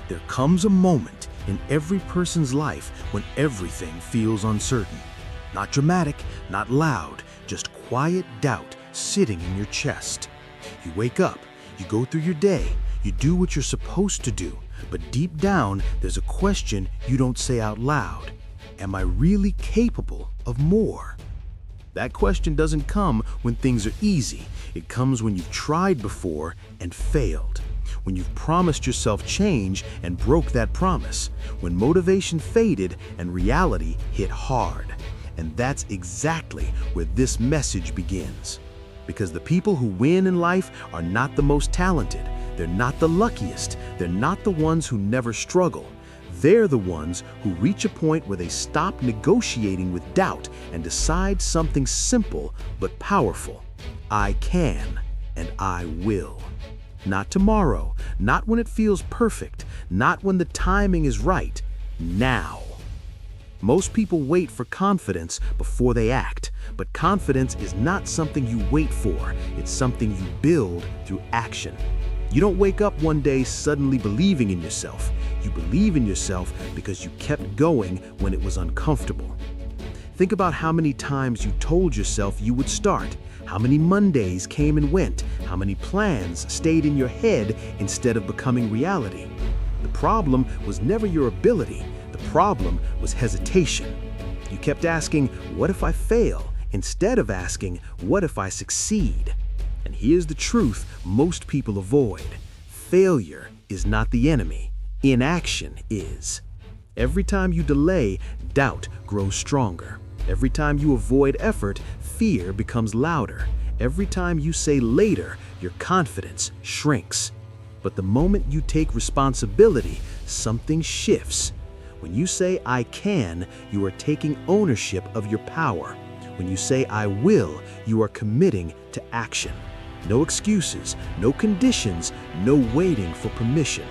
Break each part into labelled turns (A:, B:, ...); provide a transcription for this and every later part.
A: There comes a moment in every person's life when everything feels uncertain. Not dramatic, not loud, just quiet doubt sitting in your chest. You wake up, you go through your day, you do what you're supposed to do, but deep down there's a question you don't say out loud. Am I really capable of more? That question doesn't come when things are easy. It comes when you've tried before and failed. When you've promised yourself change and broke that promise. When motivation faded and reality hit hard. And that's exactly where this message begins. Because the people who win in life are not the most talented. They're not the luckiest. They're not the ones who never struggle. They're the ones who reach a point where they stop negotiating with doubt and decide something simple but powerful. I can and I will. Not tomorrow, not when it feels perfect, not when the timing is right, now. Most people wait for confidence before they act, but confidence is not something you wait for, it's something you build through action. You don't wake up one day suddenly believing in yourself. You believe in yourself because you kept going when it was uncomfortable. Think about how many times you told yourself you would start, how many Mondays came and went, how many plans stayed in your head instead of becoming reality. The problem was never your ability, the problem was hesitation. You kept asking, what if I fail, instead of asking, what if I succeed? And here's the truth most people avoid. Failure is not the enemy. Inaction is. Every time you delay, doubt grows stronger. Every time you avoid effort, fear becomes louder. Every time you say later, your confidence shrinks. But the moment you take responsibility, something shifts. When you say I can, you are taking ownership of your power. When you say I will, you are committing to action. No excuses, no conditions, no waiting for permission.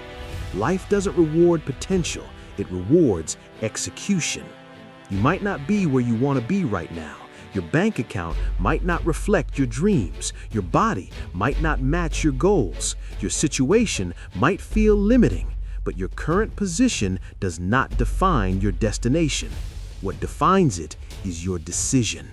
A: Life doesn't reward potential, it rewards execution. You might not be where you want to be right now. Your bank account might not reflect your dreams. Your body might not match your goals. Your situation might feel limiting, but your current position does not define your destination. What defines it is your decision.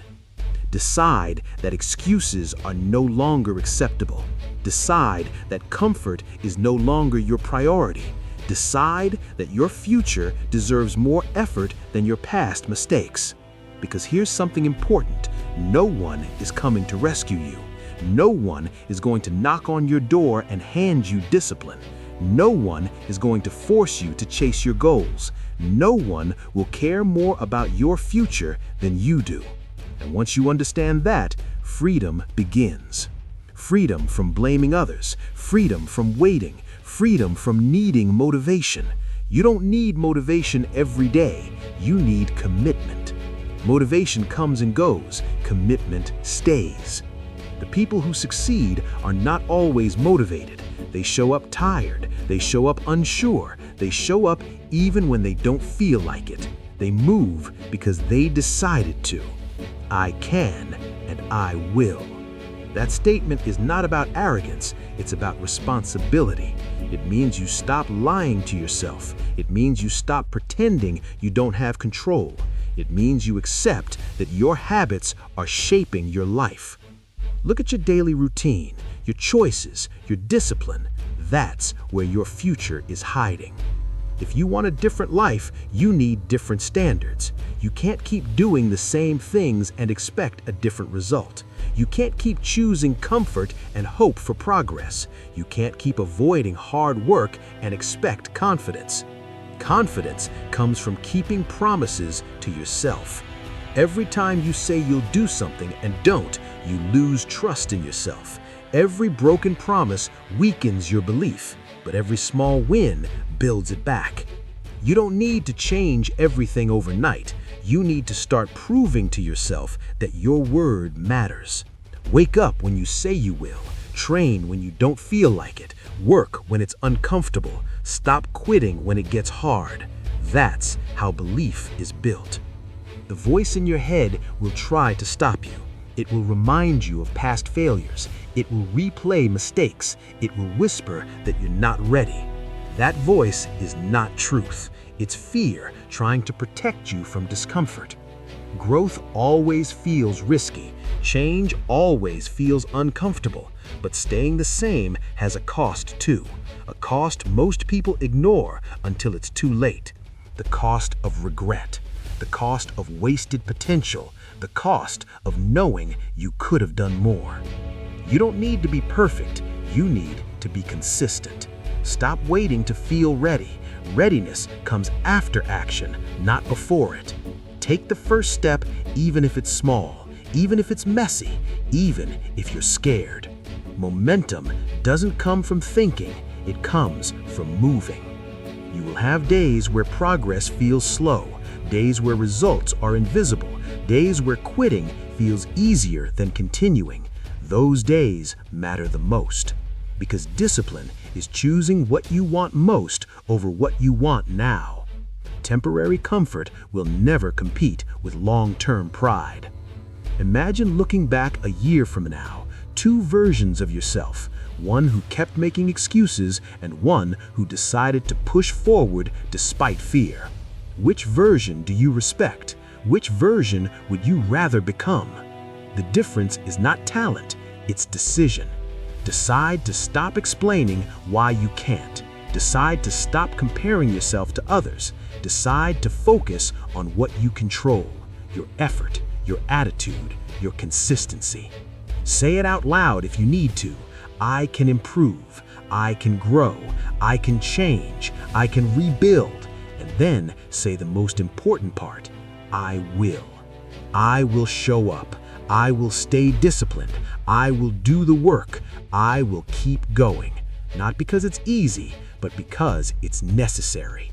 A: Decide that excuses are no longer acceptable. Decide that comfort is no longer your priority. Decide that your future deserves more effort than your past mistakes. Because here's something important. No one is coming to rescue you. No one is going to knock on your door and hand you discipline. No one is going to force you to chase your goals. No one will care more about your future than you do. And once you understand that, freedom begins. Freedom from blaming others, freedom from waiting, freedom from needing motivation. You don't need motivation every day, you need commitment. Motivation comes and goes, commitment stays. The people who succeed are not always motivated. They show up tired, they show up unsure, they show up even when they don't feel like it. They move because they decided to. I can and I will. That statement is not about arrogance, it's about responsibility. It means you stop lying to yourself. It means you stop pretending you don't have control. It means you accept that your habits are shaping your life. Look at your daily routine, your choices, your discipline. That's where your future is hiding. If you want a different life, you need different standards. You can't keep doing the same things and expect a different result. You can't keep choosing comfort and hope for progress. You can't keep avoiding hard work and expect confidence. Confidence comes from keeping promises to yourself. Every time you say you'll do something and don't, you lose trust in yourself. Every broken promise weakens your belief, but every small win builds it back. You don't need to change everything overnight. You need to start proving to yourself that your word matters. Wake up when you say you will. Train when you don't feel like it. Work when it's uncomfortable. Stop quitting when it gets hard. That's how belief is built. The voice in your head will try to stop you. It will remind you of past failures. It will replay mistakes. It will whisper that you're not ready. That voice is not truth. It's fear trying to protect you from discomfort. Growth always feels risky. Change always feels uncomfortable. But staying the same has a cost too. A cost most people ignore until it's too late. The cost of regret. The cost of wasted potential. The cost of knowing you could have done more. You don't need to be perfect. You need to be consistent. Stop waiting to feel ready. Readiness comes after action, not before it. Take the first step, even if it's small, even if it's messy, even if you're scared. Momentum doesn't come from thinking, it comes from moving. You will have days where progress feels slow, days where results are invisible, days where quitting feels easier than continuing. Those days matter the most, because discipline is choosing what you want most over what you want now. Temporary comfort will never compete with long-term pride. Imagine looking back a year from now, two versions of yourself, one who kept making excuses and one who decided to push forward despite fear. Which version do you respect? Which version would you rather become? The difference is not talent, it's decision. Decide to stop explaining why you can't. Decide to stop comparing yourself to others. Decide to focus on what you control, your effort, your attitude, your consistency. Say it out loud if you need to. I can improve. I can grow. I can change. I can rebuild. And then say the most important part, I will. I will show up. I will stay disciplined. I will do the work. I will keep going. Not because it's easy, but because it's necessary.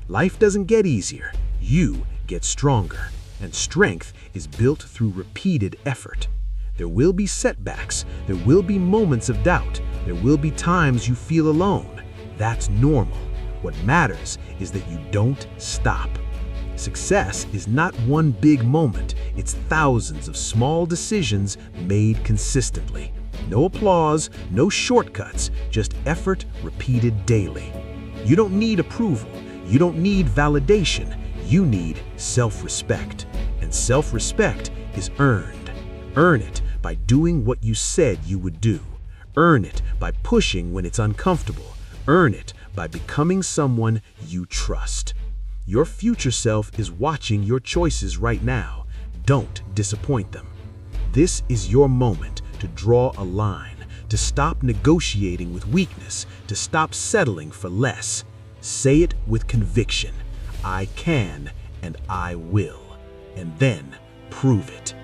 A: Life doesn't get easier. You get stronger. And strength is built through repeated effort. There will be setbacks. There will be moments of doubt. There will be times you feel alone. That's normal. What matters is that you don't stop. Success is not one big moment. It's thousands of small decisions made consistently. No applause, no shortcuts, just effort repeated daily. You don't need approval. You don't need validation. You need self-respect. And self-respect is earned. Earn it by doing what you said you would do. Earn it by pushing when it's uncomfortable. Earn it by becoming someone you trust. Your future self is watching your choices right now. Don't disappoint them. This is your moment to draw a line, to stop negotiating with weakness, to stop settling for less. Say it with conviction. I can and I will. And then prove it.